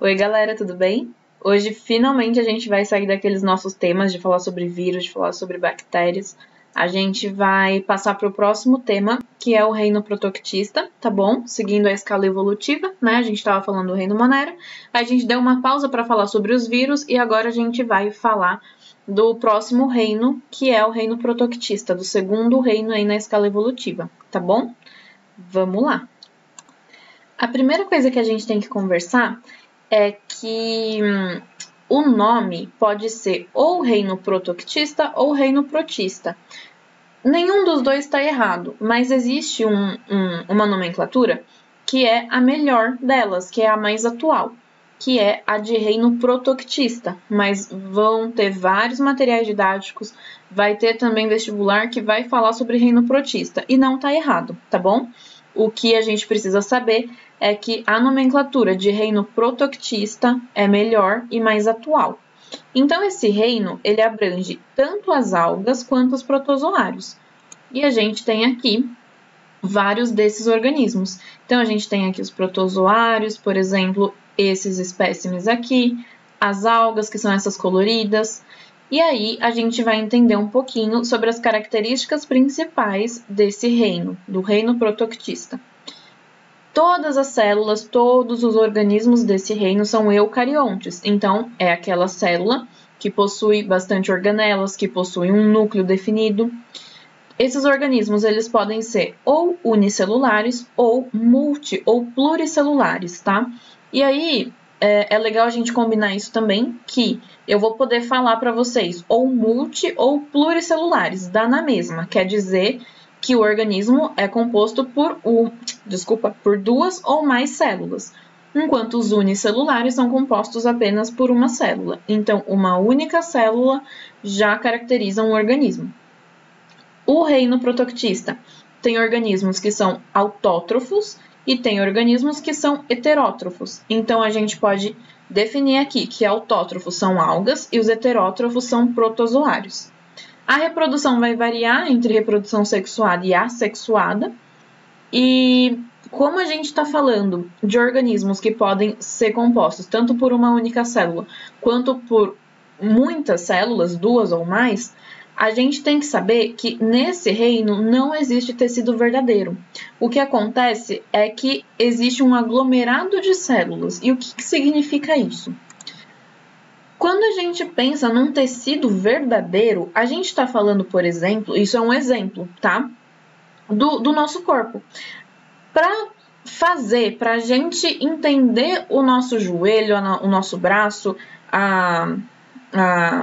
Oi, galera, tudo bem? Hoje, finalmente, a gente vai sair daqueles nossos temas de falar sobre vírus, de falar sobre bactérias. A gente vai passar para o próximo tema, que é o reino protoctista, tá bom? Seguindo a escala evolutiva, né? A gente estava falando do reino Monera, a gente deu uma pausa para falar sobre os vírus e agora a gente vai falar do próximo reino, que é o reino protoctista, do segundo reino aí na escala evolutiva, tá bom? Vamos lá! A primeira coisa que a gente tem que conversar é que o nome pode ser ou reino protoctista ou reino protista. Nenhum dos dois está errado, mas existe uma nomenclatura que é a melhor delas, que é a mais atual, que é a de reino protoctista. Mas vão ter vários materiais didáticos, vai ter também vestibular que vai falar sobre reino protista, e não está errado, tá bom? O que a gente precisa saber é que a nomenclatura de reino protoctista é melhor e mais atual. Então, esse reino, ele abrange tanto as algas quanto os protozoários. E a gente tem aqui vários desses organismos. Então, a gente tem aqui os protozoários, por exemplo, esses espécimes aqui, as algas, que são essas coloridas. E aí, a gente vai entender um pouquinho sobre as características principais desse reino, do reino protoctista. Todas as células, todos os organismos desse reino são eucariontes. Então, é aquela célula que possui bastante organelas, que possui um núcleo definido. Esses organismos, eles podem ser ou unicelulares ou multi- ou pluricelulares, tá? E aí, é legal a gente combinar isso também, que eu vou poder falar para vocês ou multi- ou pluricelulares, dá na mesma, quer dizer que o organismo é composto por duas ou mais células, enquanto os unicelulares são compostos apenas por uma célula. Então, uma única célula já caracteriza um organismo. O reino protoctista tem organismos que são autótrofos e tem organismos que são heterótrofos. Então, a gente pode definir aqui que autótrofos são algas e os heterótrofos são protozoários. A reprodução vai variar entre reprodução sexuada e assexuada. E como a gente está falando de organismos que podem ser compostos tanto por uma única célula quanto por muitas células, duas ou mais, a gente tem que saber que nesse reino não existe tecido verdadeiro. O que acontece é que existe um aglomerado de células. E o que significa isso? Quando a gente pensa num tecido verdadeiro, a gente está falando, por exemplo, isso é um exemplo, tá? Do nosso corpo. Para a gente entender o nosso joelho, o nosso braço,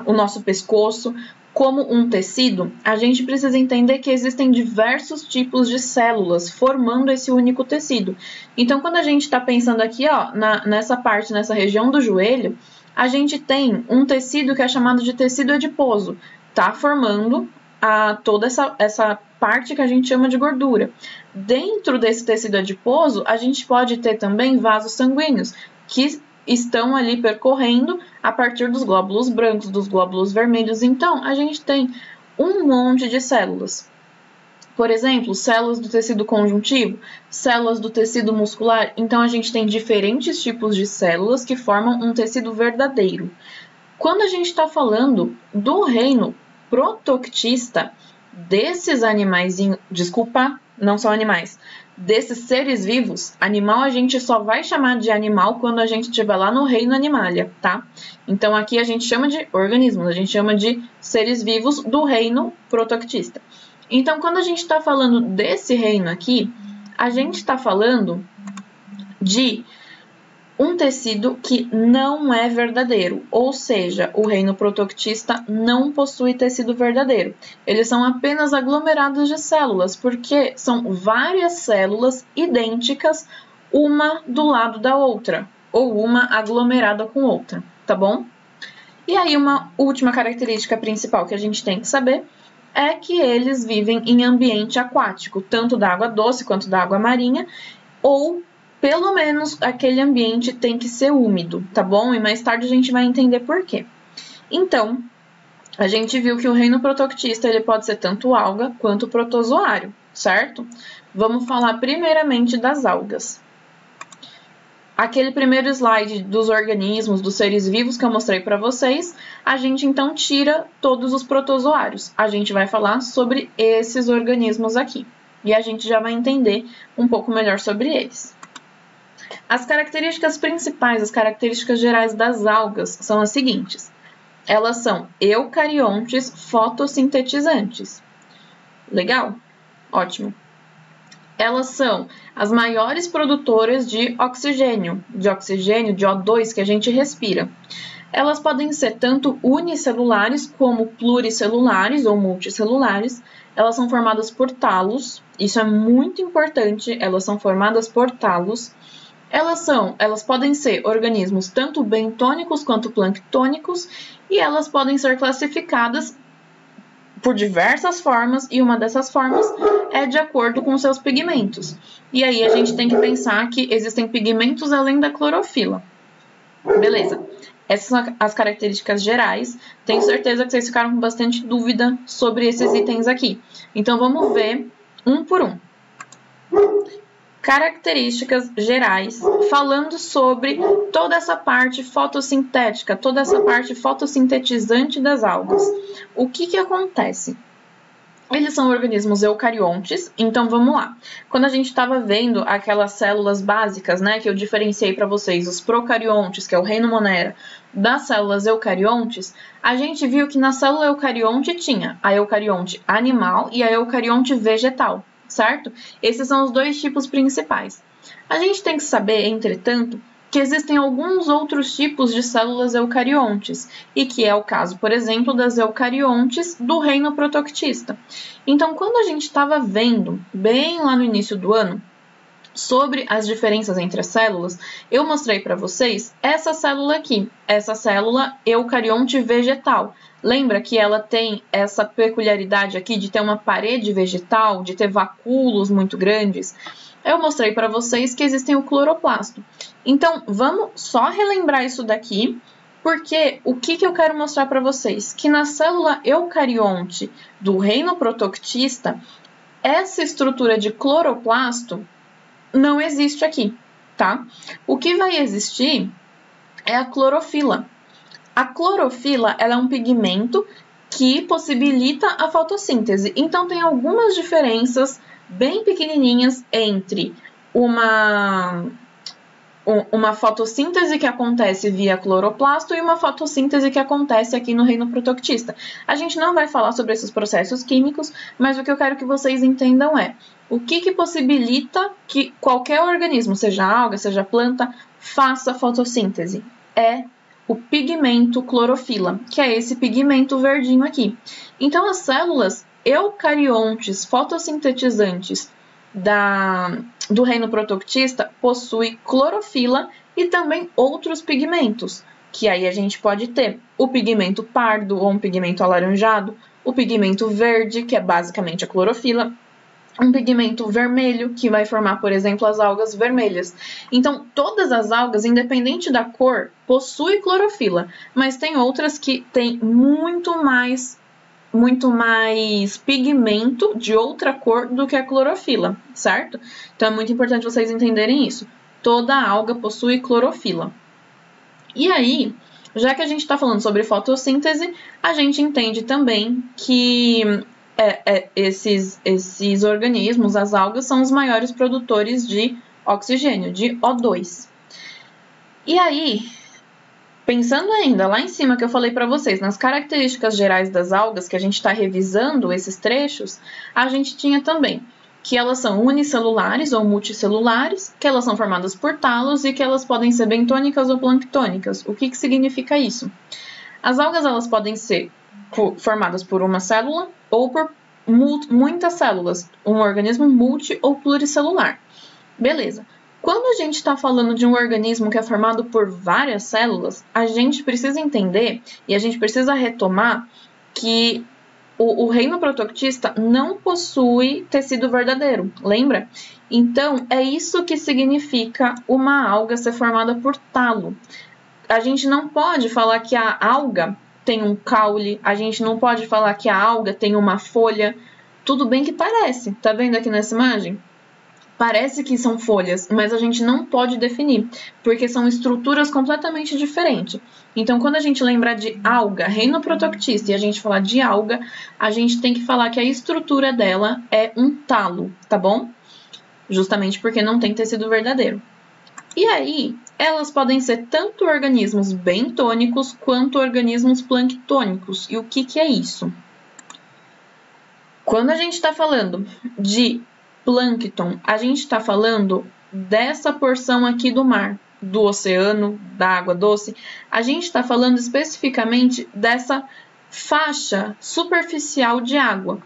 o nosso pescoço como um tecido, a gente precisa entender que existem diversos tipos de células formando esse único tecido. Então, quando a gente está pensando aqui, ó, nessa região do joelho, a gente tem um tecido que é chamado de tecido adiposo, tá formando toda essa parte que a gente chama de gordura. Dentro desse tecido adiposo, a gente pode ter também vasos sanguíneos, que estão ali percorrendo a partir dos glóbulos brancos, dos glóbulos vermelhos. Então, a gente tem um monte de células. Por exemplo, células do tecido conjuntivo, células do tecido muscular. Então, a gente tem diferentes tipos de células que formam um tecido verdadeiro. Quando a gente está falando do reino protoctista, desses animaizinhos, não são animais, desses seres vivos, animal a gente só vai chamar de animal quando a gente estiver lá no reino animalia, tá? Então, aqui a gente chama de organismos, a gente chama de seres vivos do reino protoctista. Então, quando a gente está falando desse reino aqui, a gente está falando de um tecido que não é verdadeiro, ou seja, o reino protoctista não possui tecido verdadeiro. Eles são apenas aglomerados de células, porque são várias células idênticas, uma do lado da outra, ou uma aglomerada com outra, tá bom? E aí, uma última característica principal que a gente tem que saber é que eles vivem em ambiente aquático, tanto da água doce quanto da água marinha, ou pelo menos aquele ambiente tem que ser úmido, tá bom? E mais tarde a gente vai entender por quê. Então, a gente viu que o reino protoctista ele pode ser tanto alga quanto protozoário, certo? Vamos falar primeiramente das algas. aquele primeiro slide dos organismos, dos seres vivos que eu mostrei para vocês, a gente então tira todos os protozoários. A gente vai falar sobre esses organismos aqui. E a gente já vai entender um pouco melhor sobre eles. As características principais, as características gerais das algas são as seguintes. Elas são eucariontes fotossintetizantes. Legal? Ótimo. Elas são as maiores produtoras de oxigênio, de O2 que a gente respira. Elas podem ser tanto unicelulares como pluricelulares ou multicelulares. Elas são formadas por talos, isso é muito importante, elas são formadas por talos. Elas podem ser organismos tanto bentônicos quanto planctônicos e elas podem ser classificadas por diversas formas e uma dessas formas é de acordo com seus pigmentos. E aí a gente tem que pensar que existem pigmentos além da clorofila. Beleza. Essas são as características gerais. Tenho certeza que vocês ficaram com bastante dúvida sobre esses itens aqui. Então vamos ver um por um. Características gerais, falando sobre toda essa parte fotossintética, toda essa parte fotossintetizante das algas. O que acontece? Eles são organismos eucariontes, então vamos lá. Quando a gente estava vendo aquelas células básicas, né, que eu diferenciei para vocês, os procariontes, que é o reino Monera, das células eucariontes, a gente viu que na célula eucarionte tinha a eucarionte animal e a eucarionte vegetal. Certo? Esses são os dois tipos principais. A gente tem que saber, entretanto, que existem alguns outros tipos de células eucariontes, e que é o caso, por exemplo, das eucariontes do reino protoctista. Então, quando a gente estava vendo, bem lá no início do ano, sobre as diferenças entre as células, eu mostrei para vocês essa célula aqui, essa célula eucarionte vegetal. Lembra que ela tem essa peculiaridade aqui de ter uma parede vegetal, de ter vacúolos muito grandes? Eu mostrei para vocês que existem o cloroplasto. Então, vamos só relembrar isso daqui, porque o que eu quero mostrar para vocês? Que na célula eucarionte do reino protoctista, essa estrutura de cloroplasto não existe aqui, tá? O que vai existir é a clorofila. A clorofila ela é um pigmento que possibilita a fotossíntese. Então, tem algumas diferenças bem pequenininhas entre uma fotossíntese que acontece via cloroplasto e uma fotossíntese que acontece aqui no reino protoctista. A gente não vai falar sobre esses processos químicos, mas o que eu quero que vocês entendam é o que possibilita que qualquer organismo, seja alga, seja planta, faça fotossíntese. É o pigmento clorofila, que é esse pigmento verdinho aqui. Então, as células eucariontes fotossintetizantes do reino protoctista possuem clorofila e também outros pigmentos, que aí a gente pode ter o pigmento pardo ou um pigmento alaranjado, o pigmento verde, que é basicamente a clorofila, um pigmento vermelho, que vai formar, por exemplo, as algas vermelhas. Então, todas as algas, independente da cor, possuem clorofila, mas tem outras que têm muito mais pigmento de outra cor do que a clorofila, certo? Então, é muito importante vocês entenderem isso. Toda alga possui clorofila. E aí, já que a gente está falando sobre fotossíntese, a gente entende também que esses organismos, as algas, são os maiores produtores de oxigênio, de O2. E aí, pensando ainda lá em cima que eu falei para vocês, nas características gerais das algas, que a gente está revisando esses trechos, a gente tinha também que elas são unicelulares ou multicelulares, que elas são formadas por talos e que elas podem ser bentônicas ou planctônicas. O que significa isso? As algas elas podem ser formadas por uma célula ou por muitas células, um organismo multi ou pluricelular. Beleza. Quando a gente está falando de um organismo que é formado por várias células, a gente precisa entender e a gente precisa retomar que o reino protoctista não possui tecido verdadeiro, lembra? Então, é isso que significa uma alga ser formada por talo. A gente não pode falar que a alga tem um caule, a gente não pode falar que a alga tem uma folha. Tudo bem que parece, tá vendo aqui nessa imagem? Parece que são folhas, mas a gente não pode definir, porque são estruturas completamente diferentes. Então, quando a gente lembrar de alga, reino protoctista, e a gente falar de alga, a gente tem que falar que a estrutura dela é um talo, tá bom? Justamente porque não tem tecido verdadeiro. E aí, elas podem ser tanto organismos bentônicos quanto organismos planctônicos. E o que é isso? Quando a gente está falando de plâncton, a gente está falando dessa porção aqui do mar, do oceano, da água doce. A gente está falando especificamente dessa faixa superficial de água,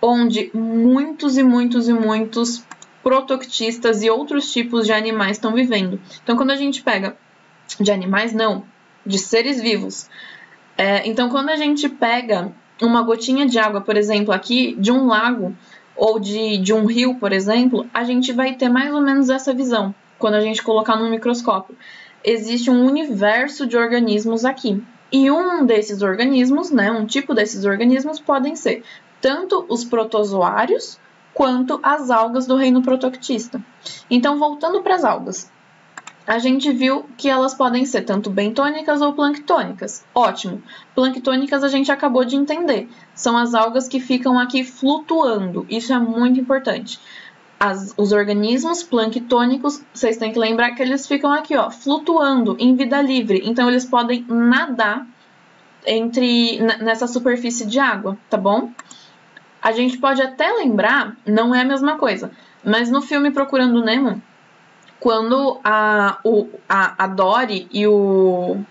onde muitos e muitos e muitos protoctistas e outros tipos de animais estão vivendo. Então, quando a gente pega de animais, não, de seres vivos. Então, quando a gente pega uma gotinha de água, por exemplo, aqui de um lago ou de um rio, por exemplo, a gente vai ter mais ou menos essa visão quando a gente colocar no microscópio. Existe um universo de organismos aqui. E um desses organismos, né, um tipo desses organismos podem ser tanto os protozoários quanto as algas do reino protoctista. Então, voltando para as algas, a gente viu que elas podem ser tanto bentônicas ou planctônicas. Ótimo! Planctônicas a gente acabou de entender. São as algas que ficam aqui flutuando. Isso é muito importante. Os organismos planctônicos, vocês têm que lembrar que eles ficam aqui, ó, flutuando em vida livre. Então, eles podem nadar nessa superfície de água, tá bom? A gente pode até lembrar, não é a mesma coisa, mas no filme Procurando Nemo, quando a Dory e o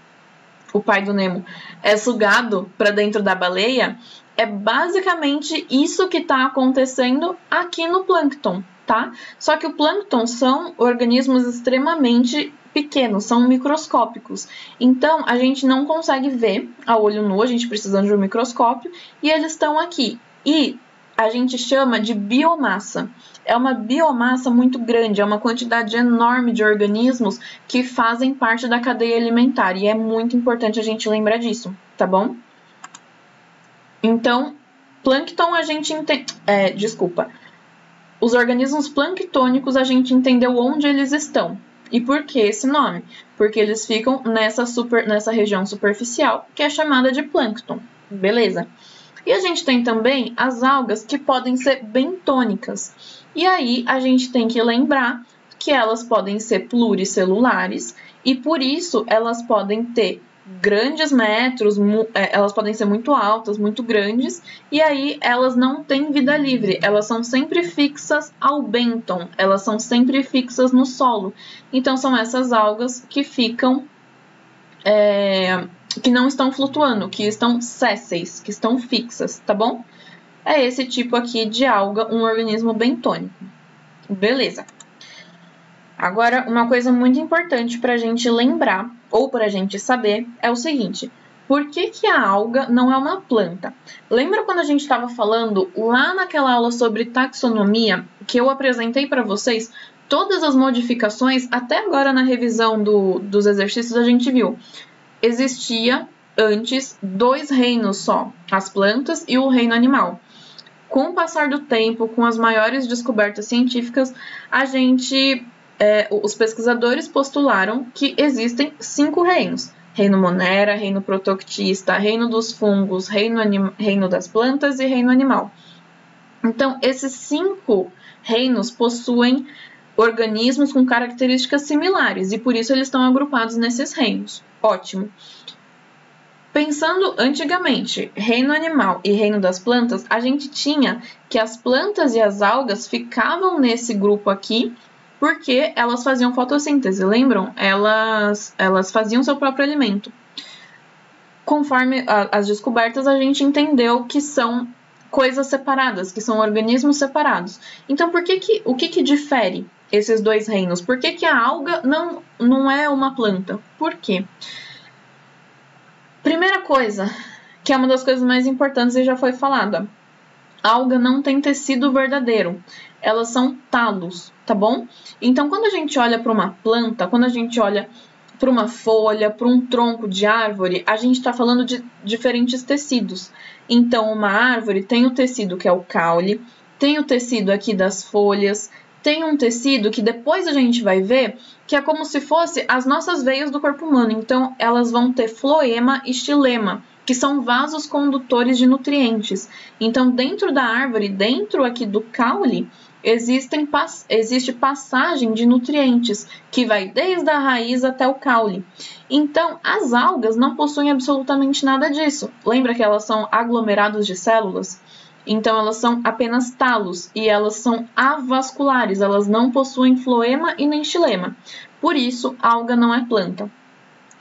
pai do Nemo é sugado para dentro da baleia, é basicamente isso que está acontecendo aqui no plâncton, tá? Só que o plâncton são organismos extremamente pequenos, são microscópicos. Então, a gente não consegue ver a olho nu, a gente precisa de um microscópio, e eles estão aqui. E a gente chama de biomassa. É uma biomassa muito grande, é uma quantidade enorme de organismos que fazem parte da cadeia alimentar. E é muito importante a gente lembrar disso, tá bom? Então, plâncton a gente entende... Os organismos planctônicos a gente entendeu onde eles estão. E por que esse nome? Porque eles ficam nessa região superficial, que é chamada de plâncton. Beleza? E a gente tem também as algas que podem ser bentônicas. E aí a gente tem que lembrar que elas podem ser pluricelulares e por isso elas podem ter grandes metros, elas podem ser muito altas, muito grandes, e aí elas não têm vida livre, elas são sempre fixas ao bênton, elas são sempre fixas no solo. Então são essas algas que ficam... que não estão flutuando, que estão sésseis, que estão fixas, tá bom? É esse tipo aqui de alga, um organismo bentônico. Beleza. Agora, uma coisa muito importante para a gente lembrar, ou para a gente saber, é o seguinte: por que a alga não é uma planta? Lembra quando a gente estava falando lá naquela aula sobre taxonomia, que eu apresentei para vocês todas as modificações, até agora na revisão dos exercícios a gente viu. Existia antes 2 reinos só, as plantas e o reino animal. Com o passar do tempo, com as maiores descobertas científicas, os pesquisadores postularam que existem 5 reinos. Reino Monera, reino protoctista, reino dos fungos, reino das plantas e reino animal. Então, esses 5 reinos possuem organismos com características similares e por isso eles estão agrupados nesses reinos. Ótimo. Pensando antigamente, reino animal e reino das plantas, a gente tinha que as plantas e as algas ficavam nesse grupo aqui porque elas faziam fotossíntese, lembram? Elas faziam seu próprio alimento. Conforme as descobertas, a gente entendeu que são coisas separadas, que são organismos separados. Então, o que difere esses 2 reinos? Por que a alga não é uma planta? Por quê? Primeira coisa, que é uma das coisas mais importantes e já foi falada, a alga não tem tecido verdadeiro, elas são talos, tá bom? Então, quando a gente olha para uma planta, quando a gente olha para uma folha, para um tronco de árvore, a gente está falando de diferentes tecidos. Então, uma árvore tem o tecido que é o caule, tem o tecido aqui das folhas, tem um tecido que depois a gente vai ver que é como se fosse as nossas veias do corpo humano. Então, elas vão ter floema e xilema, que são vasos condutores de nutrientes. Então, dentro da árvore, dentro aqui do caule, existe passagem de nutrientes, que vai desde a raiz até o caule. Então, as algas não possuem absolutamente nada disso. Lembra que elas são aglomerados de células? Então, elas são apenas talos e elas são avasculares, elas não possuem floema e nem xilema. Por isso, a alga não é planta.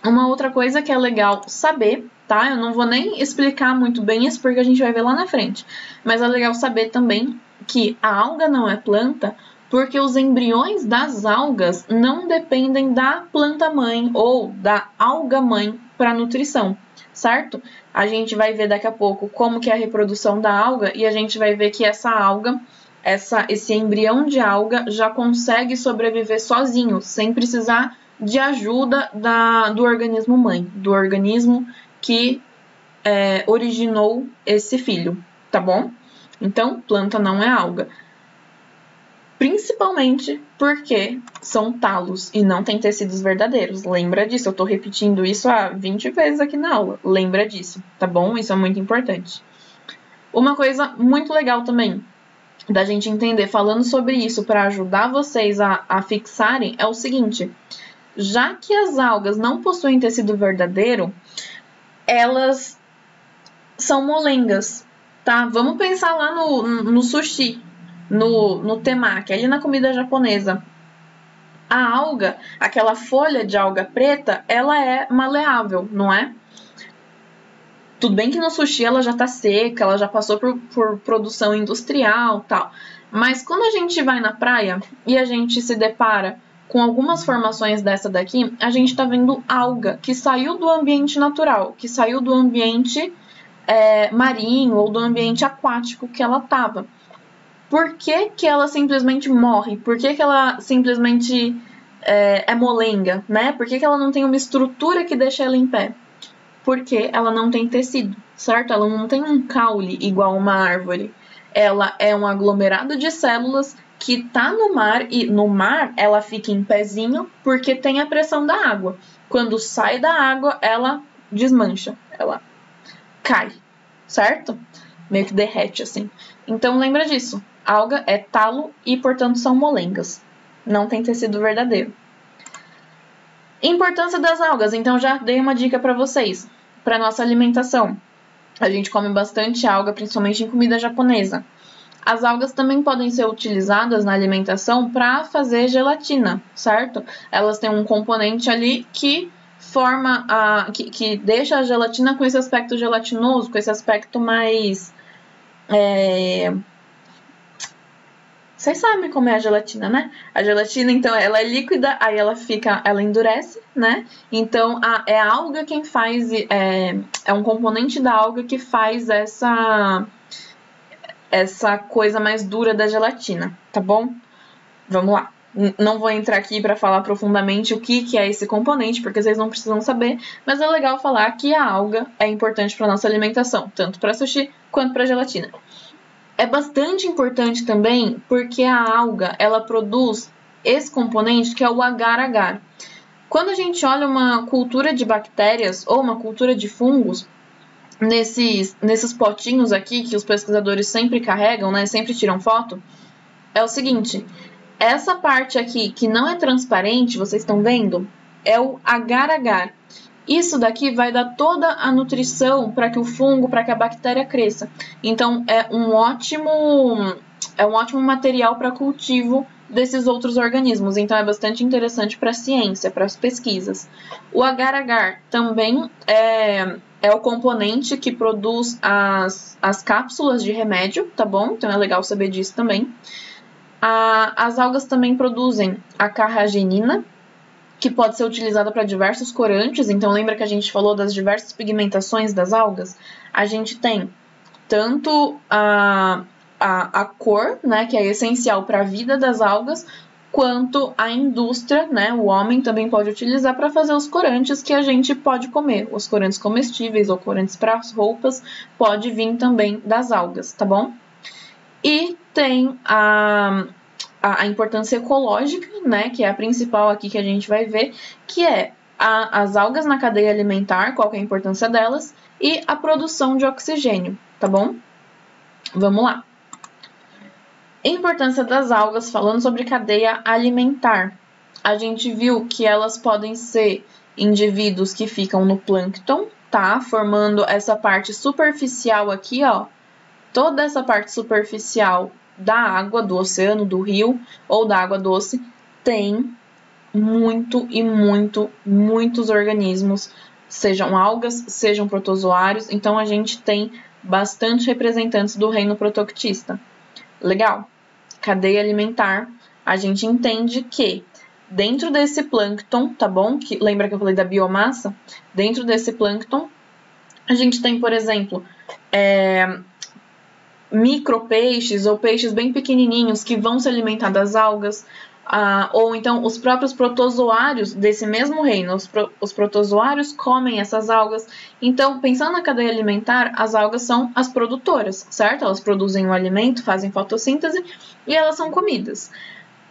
Uma outra coisa que é legal saber, tá? Eu não vou nem explicar muito bem isso porque a gente vai ver lá na frente. Mas é legal saber também que a alga não é planta porque os embriões das algas não dependem da planta-mãe ou da alga-mãe para nutrição, certo? A gente vai ver daqui a pouco como que é a reprodução da alga e a gente vai ver que essa alga, esse embrião de alga já consegue sobreviver sozinho, sem precisar de ajuda do organismo mãe, do organismo que originou esse filho, tá bom? Então, planta não é alga. Principalmente porque são talos e não tem tecidos verdadeiros. Lembra disso, eu tô repetindo isso há 20 vezes aqui na aula. Lembra disso, tá bom? Isso é muito importante. Uma coisa muito legal também da gente entender, falando sobre isso para ajudar vocês a fixarem, é o seguinte. Já que as algas não possuem tecido verdadeiro, elas são molengas, tá? Vamos pensar lá no sushi, no temaki, ali na comida japonesa. A alga, aquela folha de alga preta, ela é maleável, não é? Tudo bem que no sushi ela já tá seca, ela já passou por produção industrial, tal. Mas quando a gente vai na praia e a gente se depara com algumas formações dessa daqui, a gente tá vendo alga que saiu do ambiente natural, que saiu do ambiente marinho ou do ambiente aquático que ela tava. Por que que ela simplesmente morre? Por que que ela simplesmente é molenga, né? Por que que ela não tem uma estrutura que deixa ela em pé? Porque ela não tem tecido, certo? Ela não tem um caule igual uma árvore. Ela é um aglomerado de células que tá no mar e no mar ela fica em pezinho porque tem a pressão da água. Quando sai da água, ela desmancha, ela cai, certo? Meio que derrete assim. Então lembra disso. Alga é talo e, portanto, são molengas. Não tem tecido verdadeiro. Importância das algas. Então já dei uma dica para vocês. Para nossa alimentação. A gente come bastante alga, principalmente em comida japonesa. As algas também podem ser utilizadas na alimentação para fazer gelatina, certo? Elas têm um componente ali que forma que deixa a gelatina com esse aspecto gelatinoso, com esse aspecto mais vocês sabem como é a gelatina, né? A gelatina, então, ela é líquida, aí ela endurece, né? Então, é a alga quem faz, é um componente da alga que faz essa coisa mais dura da gelatina, tá bom? Vamos lá. Não vou entrar aqui para falar profundamente o que é esse componente, porque vocês não precisam saber, mas é legal falar que a alga é importante para nossa alimentação, tanto para sushi quanto para gelatina. É bastante importante também porque a alga, ela produz esse componente que é o agar-agar. Quando a gente olha uma cultura de bactérias ou uma cultura de fungos, nesses potinhos aqui que os pesquisadores sempre carregam, né, sempre tiram foto, é o seguinte, essa parte aqui que não é transparente, vocês estão vendo? É o agar-agar. Isso daqui vai dar toda a nutrição para que o fungo, para que a bactéria cresça. Então, é um ótimo material para cultivo desses outros organismos. Então, é bastante interessante para a ciência, para as pesquisas. O agar-agar também é o componente que produz as cápsulas de remédio, tá bom? Então, é legal saber disso também. As algas também produzem a carragenina, que pode ser utilizada para diversos corantes. Então, lembra que a gente falou das diversas pigmentações das algas? A gente tem tanto a cor, né, que é essencial para a vida das algas, quanto a indústria, né, o homem também pode utilizar para fazer os corantes que a gente pode comer. Os corantes comestíveis ou corantes para as roupas pode vir também das algas, tá bom? E tem a importância ecológica, né, que é a principal aqui que a gente vai ver, que é as algas na cadeia alimentar, qual que é a importância delas, e a produção de oxigênio, tá bom? Vamos lá. Importância das algas, falando sobre cadeia alimentar. A gente viu que elas podem ser indivíduos que ficam no plâncton, tá? Formando essa parte superficial aqui, ó. Toda essa parte superficial da água, do oceano, do rio ou da água doce, tem muitos organismos, sejam algas, sejam protozoários. Então, a gente tem bastante representantes do reino protoctista. Legal? Cadeia alimentar, a gente entende que dentro desse plâncton, tá bom? Que, lembra que eu falei da biomassa? Dentro desse plâncton, a gente tem, por exemplo, micropeixes ou peixes bem pequenininhos que vão se alimentar das algas, ou então os próprios protozoários desse mesmo reino, os protozoários comem essas algas. Então, pensando na cadeia alimentar, as algas são as produtoras, certo? Elas produzem o alimento, fazem fotossíntese e elas são comidas.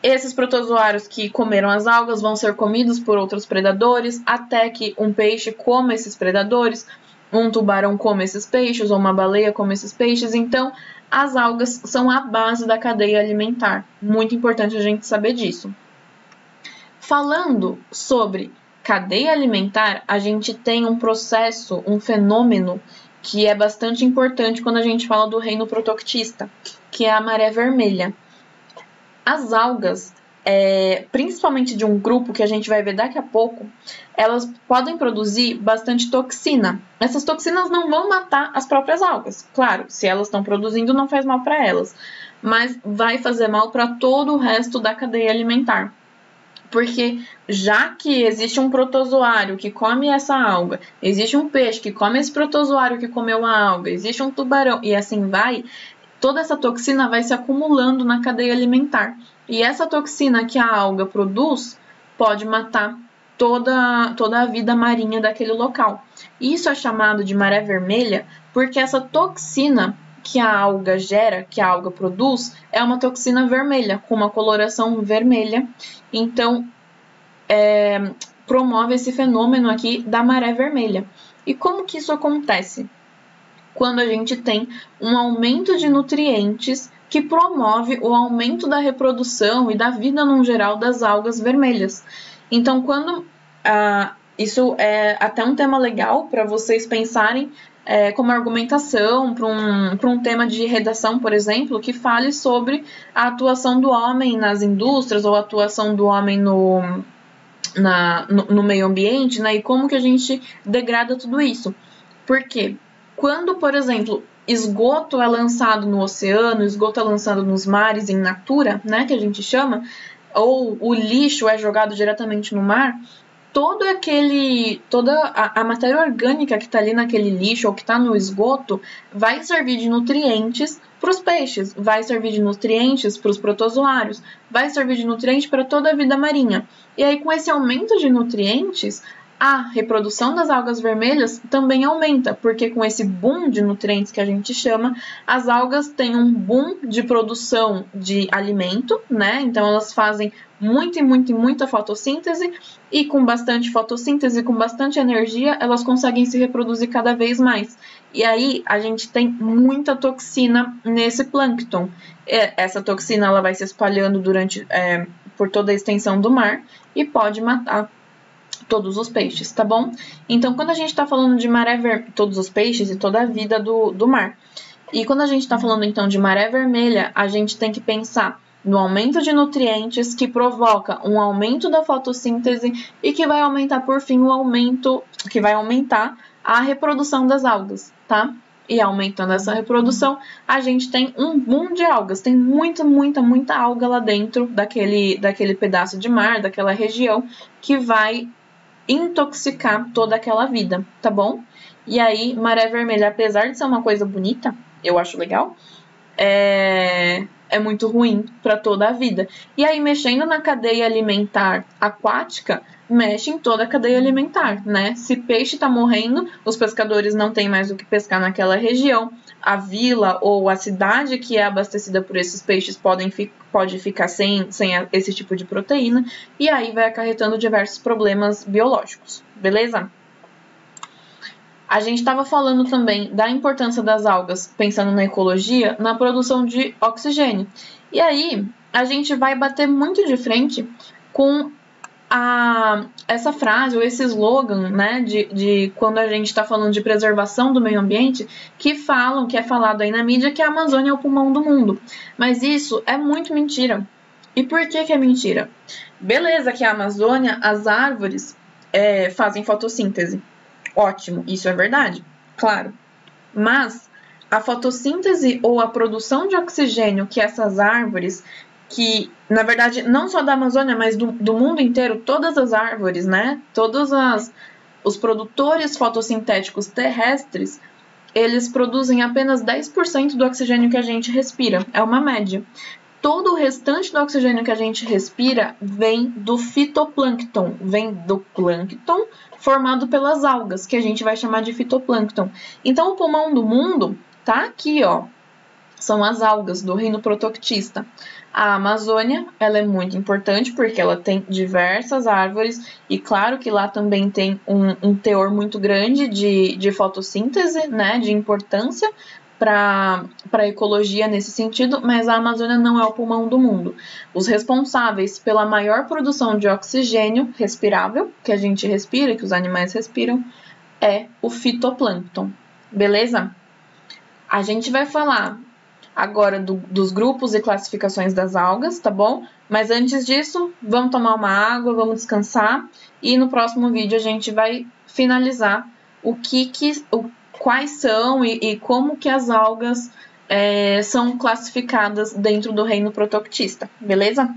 Esses protozoários que comeram as algas vão ser comidos por outros predadores, até que um peixe coma esses predadores, um tubarão come esses peixes, ou uma baleia come esses peixes. Então, as algas são a base da cadeia alimentar. Muito importante a gente saber disso. Falando sobre cadeia alimentar, a gente tem um processo, um fenômeno que é bastante importante quando a gente fala do reino protoctista, que é a maré vermelha. As algas, principalmente de um grupo que a gente vai ver daqui a pouco, elas podem produzir bastante toxina. Essas toxinas não vão matar as próprias algas. Claro, se elas estão produzindo, não faz mal para elas, mas vai fazer mal para todo o resto da cadeia alimentar. Porque já que existe um protozoário que come essa alga, existe um peixe que come esse protozoário que comeu a alga, existe um tubarão e assim vai, toda essa toxina vai se acumulando na cadeia alimentar. E essa toxina que a alga produz pode matar toda a vida marinha daquele local. Isso é chamado de maré vermelha porque essa toxina que a alga gera, que a alga produz, é uma toxina vermelha, com uma coloração vermelha. Então, promove esse fenômeno aqui da maré vermelha. E como que isso acontece? Quando a gente tem um aumento de nutrientes que promove o aumento da reprodução e da vida no geral das algas vermelhas. Então, isso é até um tema legal para vocês pensarem como argumentação para um tema de redação, por exemplo, que fale sobre a atuação do homem nas indústrias ou a atuação do homem no meio ambiente, né? E como que a gente degrada tudo isso. Por quê? Quando, por exemplo, esgoto é lançado no oceano, esgoto é lançado nos mares, in natura, né, que a gente chama, ou o lixo é jogado diretamente no mar, toda a matéria orgânica que está ali naquele lixo ou que está no esgoto vai servir de nutrientes para os peixes, vai servir de nutrientes para os protozoários, vai servir de nutriente para toda a vida marinha. E aí, com esse aumento de nutrientes, a reprodução das algas vermelhas também aumenta, porque com esse boom de nutrientes que a gente chama, as algas têm um boom de produção de alimento, né? Então, elas fazem muita fotossíntese, e com bastante fotossíntese, com bastante energia, elas conseguem se reproduzir cada vez mais. E aí, a gente tem muita toxina nesse plâncton. Essa toxina ela vai se espalhando por toda a extensão do mar e pode matar todos os peixes, tá bom? Então, quando a gente está falando de maré vermelha, todos os peixes e toda a vida do mar. E quando a gente está falando, então, de maré vermelha, a gente tem que pensar no aumento de nutrientes que provoca um aumento da fotossíntese e que vai aumentar, por fim, que vai aumentar a reprodução das algas, tá? E aumentando essa reprodução, a gente tem um boom de algas. Tem muita alga lá dentro daquele pedaço de mar, daquela região, que vai intoxicar toda aquela vida, tá bom? E aí, maré vermelha, apesar de ser uma coisa bonita, eu acho legal, é muito ruim para toda a vida. E aí, mexendo na cadeia alimentar aquática, mexe em toda a cadeia alimentar, né? Se peixe está morrendo, os pescadores não têm mais o que pescar naquela região, a vila ou a cidade que é abastecida por esses peixes pode ficar sem esse tipo de proteína, e aí vai acarretando diversos problemas biológicos, beleza? A gente estava falando também da importância das algas, pensando na ecologia, na produção de oxigênio. E aí, a gente vai bater muito de frente com essa frase ou esse slogan, né, de quando a gente está falando de preservação do meio ambiente, que é falado aí na mídia que a Amazônia é o pulmão do mundo. Mas isso é muito mentira. E por que é mentira? Beleza que a Amazônia, as árvores fazem fotossíntese. Ótimo, isso é verdade, claro. Mas a fotossíntese ou a produção de oxigênio que essas árvores, que na verdade não só da Amazônia, mas do mundo inteiro, todas as árvores, né? Todos os produtores fotossintéticos terrestres, eles produzem apenas 10% do oxigênio que a gente respira. É uma média. Todo o restante do oxigênio que a gente respira vem do fitoplâncton, vem do plâncton formado pelas algas, que a gente vai chamar de fitoplâncton. Então, o pulmão do mundo tá aqui, ó. São as algas do reino protoctista. A Amazônia, ela é muito importante porque ela tem diversas árvores e claro que lá também tem um teor muito grande de fotossíntese, né, de importância para a ecologia nesse sentido, mas a Amazônia não é o pulmão do mundo. Os responsáveis pela maior produção de oxigênio respirável, que a gente respira, que os animais respiram, é o fitoplâncton, beleza? A gente vai falar agora dos grupos e classificações das algas, tá bom? Mas antes disso, vamos tomar uma água, vamos descansar e no próximo vídeo a gente vai finalizar quais são e como que as algas são classificadas dentro do reino protoctista, beleza?